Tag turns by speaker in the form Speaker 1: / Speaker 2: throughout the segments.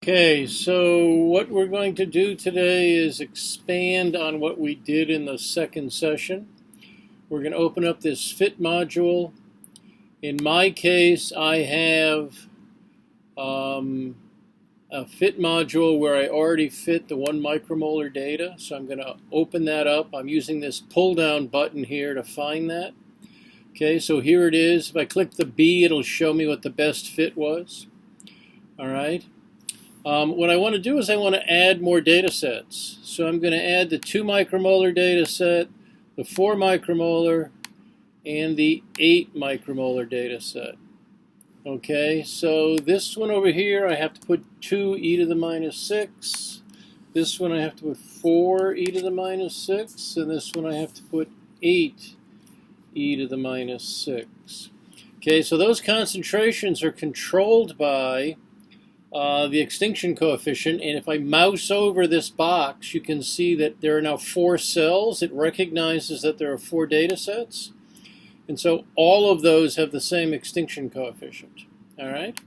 Speaker 1: Okay, so what we're going to do today is expand on what we did in the second session. We're going to open up this fit module. In my case, I have a fit module where I already fit the 1 micromolar data. So I'm going to open that up. I'm using this pull down button here to find that. Okay, so here it is. If I click the B, it'll show me what the best fit was. All right. What I want to do is I want to add more data sets. So I'm going to add the 2 micromolar data set, the 4 micromolar, and the 8 micromolar data set. Okay, so this one over here I have to put 2 e to the minus 6. This one I have to put 4 e to the minus 6. And this one I have to put 8 e to the minus 6. Okay, so those concentrations are controlled by the extinction coefficient, and if I mouse over this box, you can see that there are now 4 cells. It recognizes that there are 4 data sets, and so all of those have the same extinction coefficient. All right,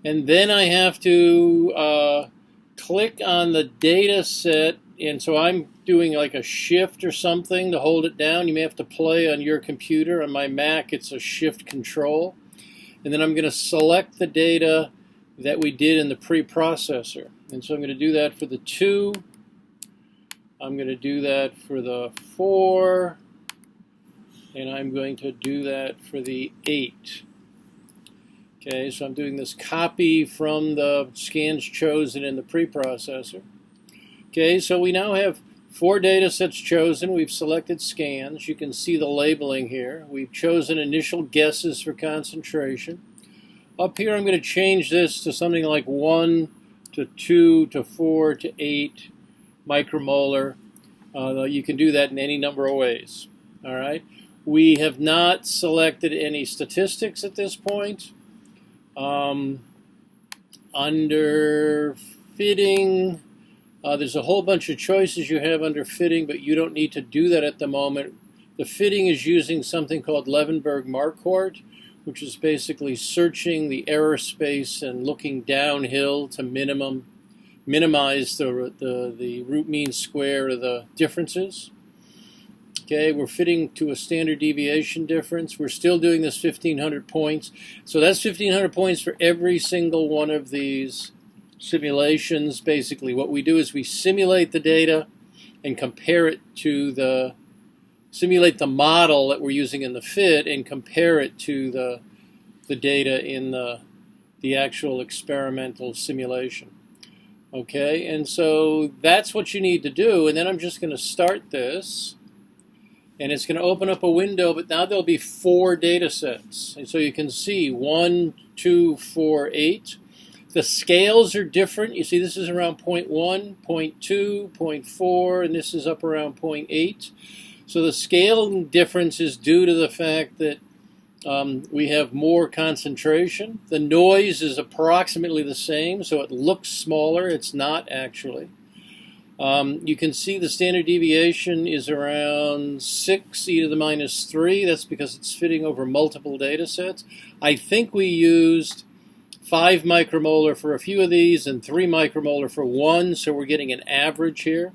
Speaker 1: and then I have to click on the data set, and so I'm doing like a shift or something to hold it down. You may have to play on your computer. On my Mac, it's a shift control, and then I'm going to select the data that we did in the preprocessor. And so I'm going to do that for the 2. I'm going to do that for the 4. And I'm going to do that for the 8. Okay, so I'm doing this copy from the scans chosen in the preprocessor. Okay, so we now have 4 data sets chosen. We've selected scans. You can see the labeling here. We've chosen initial guesses for concentration. Up here, I'm going to change this to something like 1 to 2 to 4 to 8 micromolar. You can do that in any number of ways. All right. We have not selected any statistics at this point. Under fitting, there's a whole bunch of choices you have under fitting, but you don't need to do that at the moment. The fitting is using something called Levenberg-Marquardt, which is basically searching the error space and looking downhill to minimize the root mean square of the differences. Okay, we're fitting to a standard deviation difference. We're still doing this 1,500 points. So that's 1,500 points for every single one of these simulations. Basically, what we do is we simulate the data and compare it to simulate the model that we're using in the fit and compare it to the data in the actual experimental simulation. Okay, and so that's what you need to do. And then I'm just going to start this, and it's going to open up a window, but now there'll be 4 data sets. And so you can see 1, 2, 4, 8. The scales are different. You see this is around 0.1, 0.2, 0.4, and this is up around 0.8. So the scaling difference is due to the fact that we have more concentration. The noise is approximately the same, so it looks smaller. It's not actually. You can see the standard deviation is around 6 e to the minus 3. That's because it's fitting over multiple data sets. I think we used 5 micromolar for a few of these and 3 micromolar for one, so we're getting an average here.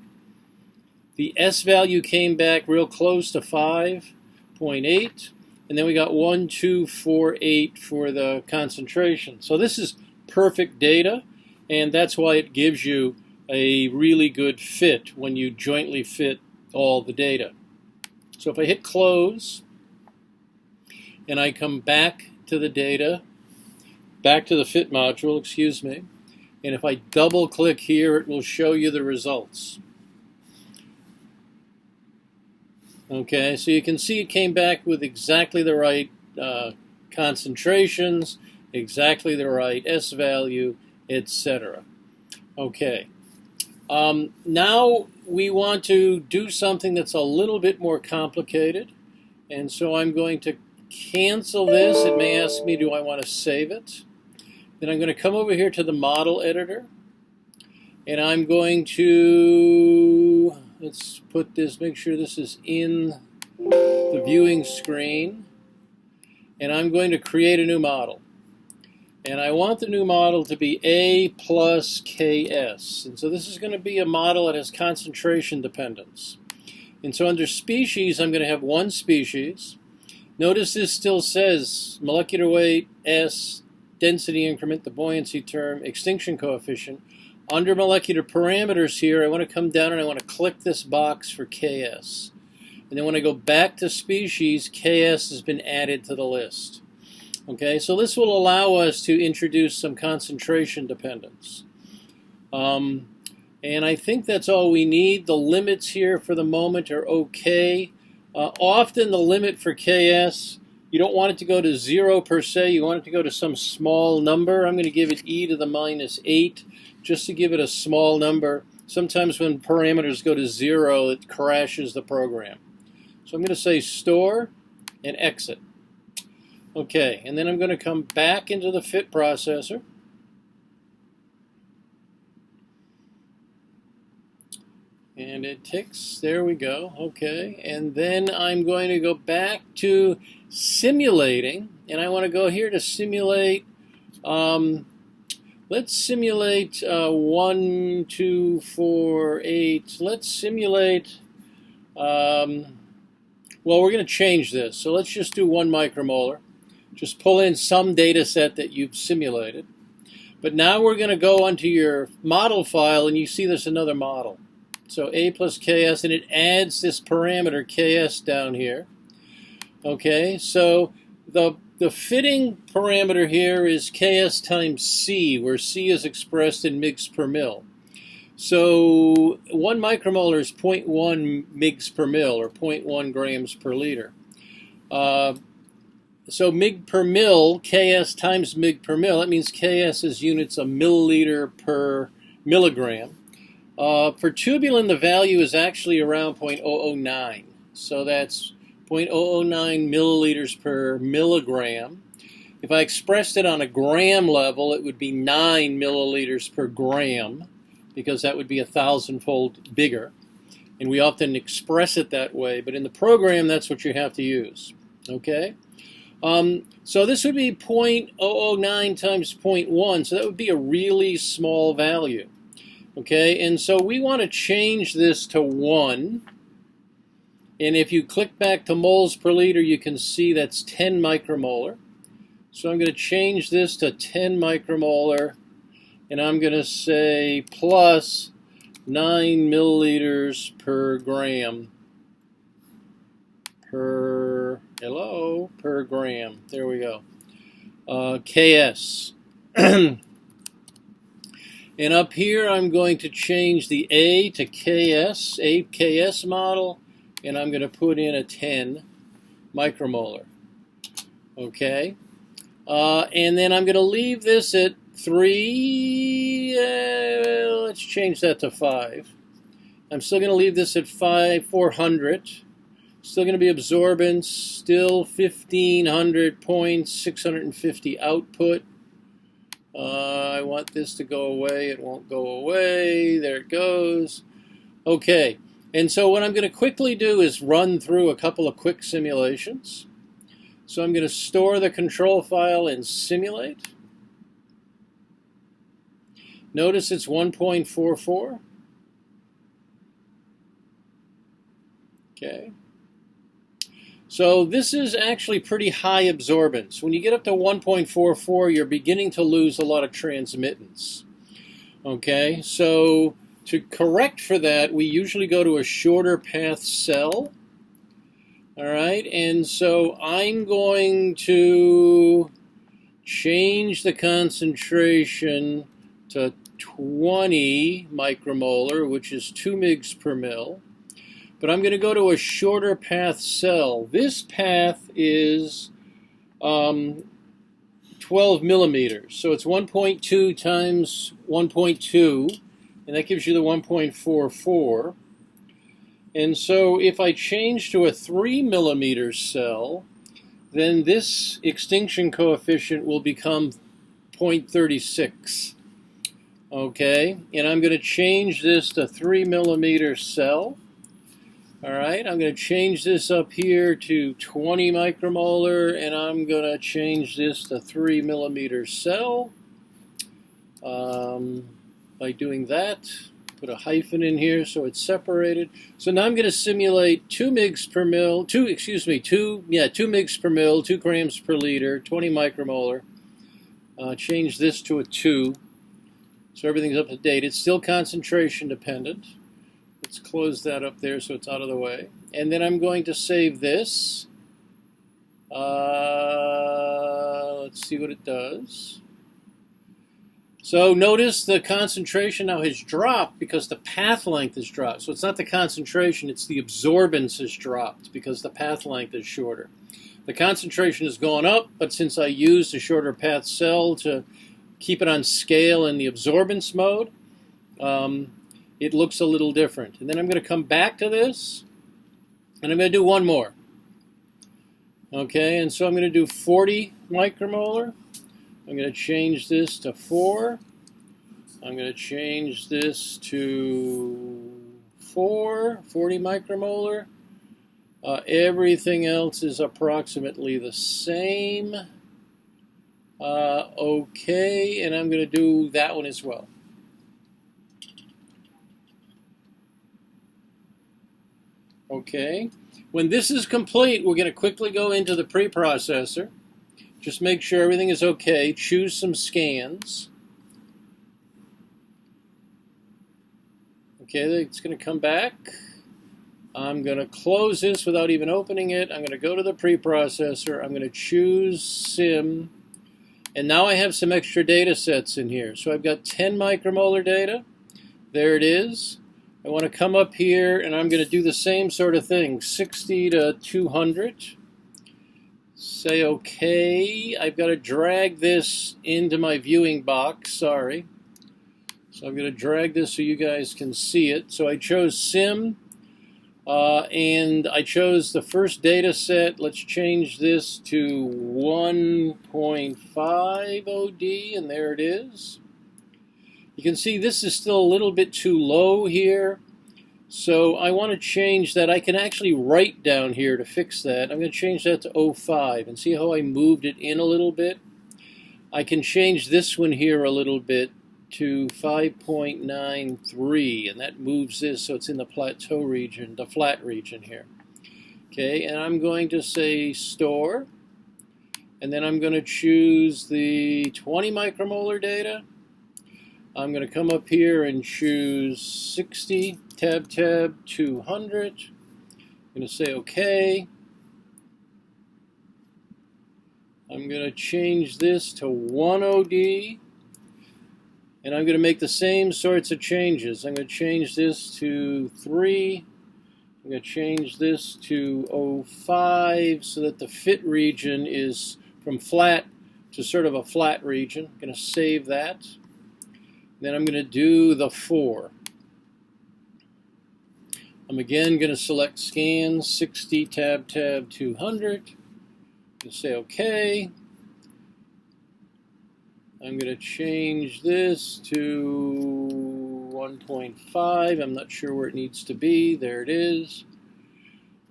Speaker 1: The S value came back real close to 5.8, and then we got 1, 2, 4, 8 for the concentration. So this is perfect data, and that's why it gives you a really good fit when you jointly fit all the data. So if I hit close, and I come back to the data, back to the fit module, excuse me, and if I double click here, it will show you the results. Okay, so you can see it came back with exactly the right concentrations, exactly the right S value, etc. Okay, now we want to do something that's a little bit more complicated, and so I'm going to cancel this. It may ask me, do I want to save it? Then I'm going to come over here to the model editor, and I'm going to, let's put this, make sure this is in the viewing screen, and I'm going to create a new model. And I want the new model to be A+Ks. And so this is going to be a model that has concentration dependence. And so under species, I'm going to have one species. Notice this still says molecular weight, S, density increment, the buoyancy term, extinction coefficient. Under molecular parameters here, I want to come down and I want to click this box for Ks. And then when I go back to species, Ks has been added to the list. Okay, so this will allow us to introduce some concentration dependence. And I think that's all we need. The limits here for the moment are okay. Often the limit for Ks, you don't want it to go to 0 per se. You want it to go to some small number. I'm going to give it e to the -8 just to give it a small number. Sometimes when parameters go to 0, it crashes the program. So I'm going to say store and exit. Okay, and then I'm going to come back into the fit processor. And it ticks. There we go. Okay, and then I'm going to go back to simulating, and I want to go here to simulate. Let's simulate 1, 2, 4, 8. Let's simulate. Well, we're going to change this. So let's just do 1 micromolar. Just pull in some data set that you've simulated. But now we're going to go onto your model file, and you see there's another model. So A+Ks, and it adds this parameter Ks down here. Okay, so the fitting parameter here is Ks times C, where C is expressed in mgs per mil. So 1 micromolar is 0.1 mgs per mil, or 0.1 grams per liter. So mg per mil, Ks times mg per mil, that means Ks is units of milliliter per milligram. For tubulin, the value is actually around 0.009. So that's 0.009 milliliters per milligram. If I expressed it on a gram level, it would be 9 milliliters per gram, because that would be 1,000-fold bigger. And we often express it that way, but in the program, that's what you have to use. Okay? So this would be 0.009 times 0.1, so that would be a really small value. Okay, and so we want to change this to 1. And if you click back to moles per liter, you can see that's 10 micromolar. So I'm going to change this to 10 micromolar, and I'm going to say plus 9 milliliters per gram per gram. There we go. Ks. And up here, I'm going to change the A to Ks, A-Ks model, and I'm going to put in a 10 micromolar. Okay. And then I'm going to leave this at 3. Let's change that to 5. I'm still going to leave this at 400. Still going to be absorbance, still 1,500 points, 650 output. I want this to go away. It won't go away. There it goes. Okay, and so what I'm going to quickly do is run through a couple of quick simulations. So I'm going to store the control file and simulate. Notice it's 1.44. Okay. So this is actually pretty high absorbance. When you get up to 1.44, you're beginning to lose a lot of transmittance. Okay, so to correct for that, we usually go to a shorter path cell. All right, and so I'm going to change the concentration to 20 micromolar, which is 2 mgs per mil. But I'm going to go to a shorter path cell. This path is 12 millimeters. So it's 1.2 times 1.2, and that gives you the 1.44. And so if I change to a 3 millimeter cell, then this extinction coefficient will become 0.36. Okay, and I'm going to change this to 3 millimeter cell. All right, I'm going to change this up here to 20 micromolar, and I'm going to change this to 3 millimeter cell. By doing that, put a hyphen in here so it's separated. So now I'm going to simulate 2 mgs per mil, 2 mgs per mil, 2 grams per liter, 20 micromolar. Change this to a 2, so everything's up to date. It's still concentration dependent. Let's close that up there so it's out of the way. And then I'm going to save this. Let's see what it does. So notice the concentration now has dropped because the path length has dropped. So it's not the concentration, it's the absorbance has dropped because the path length is shorter. The concentration has gone up, but since I used a shorter path cell to keep it on scale in the absorbance mode, it looks a little different. And then I'm going to come back to this, and I'm going to do one more. Okay, and so I'm going to do 40 micromolar. I'm going to change this to 4. I'm going to change this to 40 micromolar. Everything else is approximately the same. Okay, and I'm going to do that one as well. Okay, when this is complete, we're going to quickly go into the preprocessor. Just make sure everything is okay. Choose some scans. Okay, it's going to come back. I'm going to close this without even opening it. I'm going to go to the preprocessor. I'm going to choose SIM. And now I have some extra data sets in here. So I've got 10 micromolar data. There it is. I want to come up here and I'm going to do the same sort of thing, 60 to 200. Say OK. I've got to drag this into my viewing box, sorry. So I'm going to drag this so you guys can see it. So I chose SIM and I chose the first data set. Let's change this to 1.5 OD and there it is. You can see this is still a little bit too low here. So I want to change that. I can actually write down here to fix that. I'm going to change that to 0.5 and see how I moved it in a little bit. I can change this one here a little bit to 5.93 and that moves this so it's in the plateau region, the flat region here. Okay, and I'm going to say store and then I'm going to choose the 20 micromolar data. I'm going to come up here and choose 60, tab 200. I'm going to say OK. I'm going to change this to 1 OD. And I'm going to make the same sorts of changes. I'm going to change this to 3. I'm going to change this to 0.5 so that the fit region is from flat to sort of a flat region. I'm going to save that. Then I'm going to do the 4. I'm again going to select scan, 60, tab 200. I'm going to say OK. I'm going to change this to 1.5. I'm not sure where it needs to be. There it is.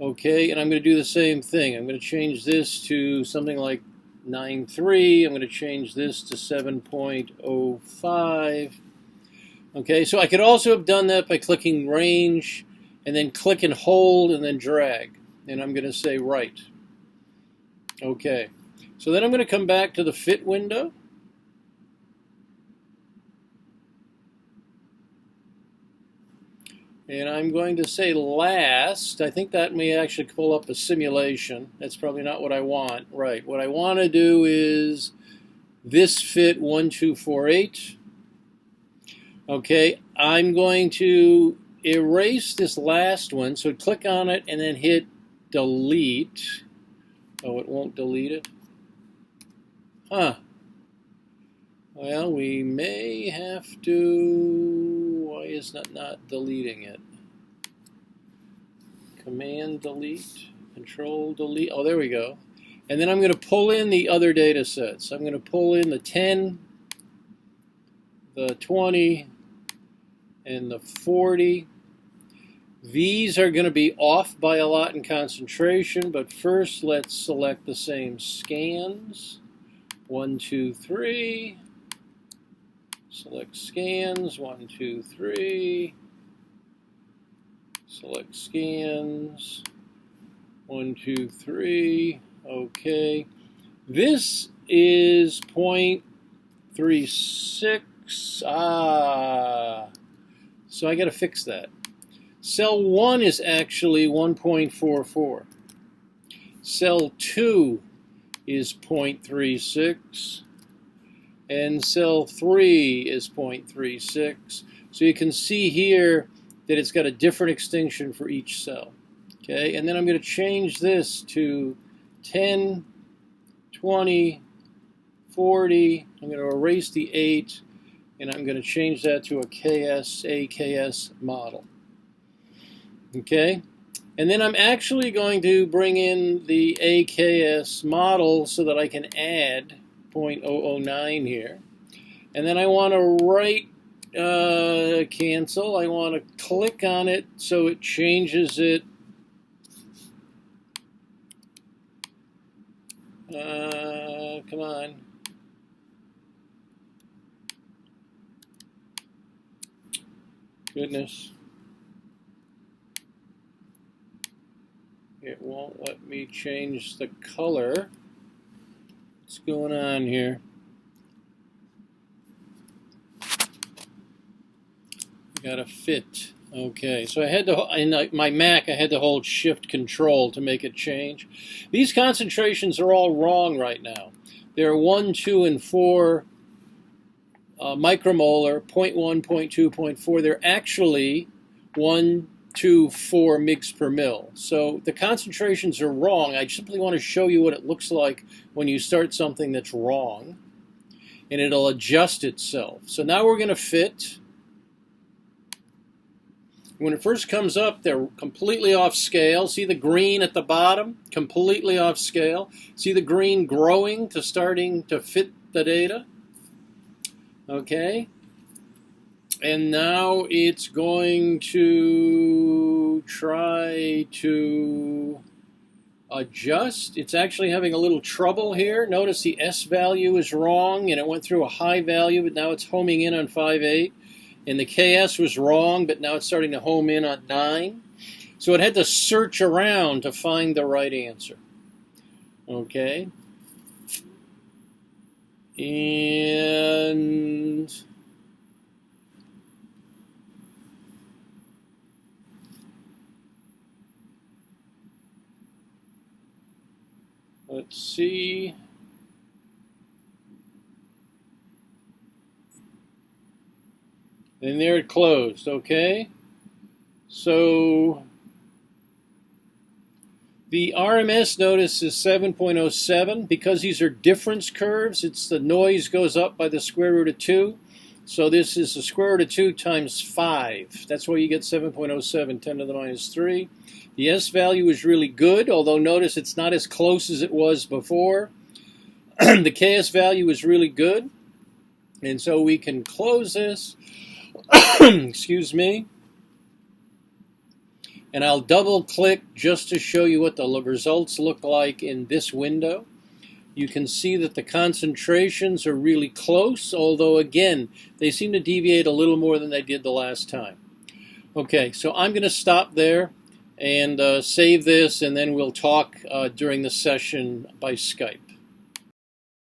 Speaker 1: OK, and I'm going to do the same thing. I'm going to change this to something like 9.3. I'm going to change this to 7.05. Okay, so I could also have done that by clicking range and then click and hold and then drag. And I'm going to say right. Okay, so then I'm going to come back to the fit window. And I'm going to say last. I think that may actually pull up a simulation. That's probably not what I want. Right, what I want to do is this fit 1248. Okay, I'm going to erase this last one. So click on it and then hit delete. Oh, it won't delete it. Huh. Well, we may have to... Why is that not deleting it? Command delete, Control delete. Oh, there we go. And then I'm going to pull in the other data sets. I'm going to pull in the 10, the 20, and the 40. These are going to be off by a lot in concentration, but first let's select the same scans. 1, 2, 3. Select scans. 1, 2, 3. Select scans. 1, 2, 3. Okay. This is 0.36. So I got to fix that. Cell 1 is actually 1.44. Cell 2 is 0.36. And cell 3 is 0.36. So you can see here that it's got a different extinction for each cell. Okay, and then I'm going to change this to 10, 20, 40. I'm going to erase the 8, and I'm going to change that to a A+Ks model. Okay, and then I'm actually going to bring in the A+Ks model so that I can add 0.009 here. And then I want to write cancel. I want to click on it so it changes it. Come on. Goodness. It won't let me change the color. What's going on here? Got to fit. Okay, so I had to, in my Mac, I had to hold Shift Control to make it change. These concentrations are all wrong right now. They're 1, 2, and 4 micromolar, 0.1, 0.2, 0.4. They're actually 1, 2, 4 mg per mil. So the concentrations are wrong. I simply want to show you what it looks like when you start something that's wrong, and it'll adjust itself. So now we're going to fit. When it first comes up, they're completely off scale. See the green at the bottom? Completely off scale. See the green growing to starting to fit the data? Okay. And now it's going to try to adjust. It's actually having a little trouble here. Notice the S value is wrong, and it went through a high value, but now it's homing in on 5.8. And the KS was wrong, but now it's starting to home in on 9. So it had to search around to find the right answer. Okay. And let's see. And there it closed, okay? So the RMS, notice, is 7.07. Because these are difference curves, it's the noise goes up by the square root of 2. So this is the square root of 2 times 5. That's why you get 7.07, 10 to the minus 3. The S value is really good, although notice it's not as close as it was before. The KS value is really good. And so we can close this. Excuse me. And I'll double click just to show you what the results look like in this window. You can see that the concentrations are really close, although again, they seem to deviate a little more than they did the last time. Okay, so I'm going to stop there and save this, and then we'll talk during the session by Skype.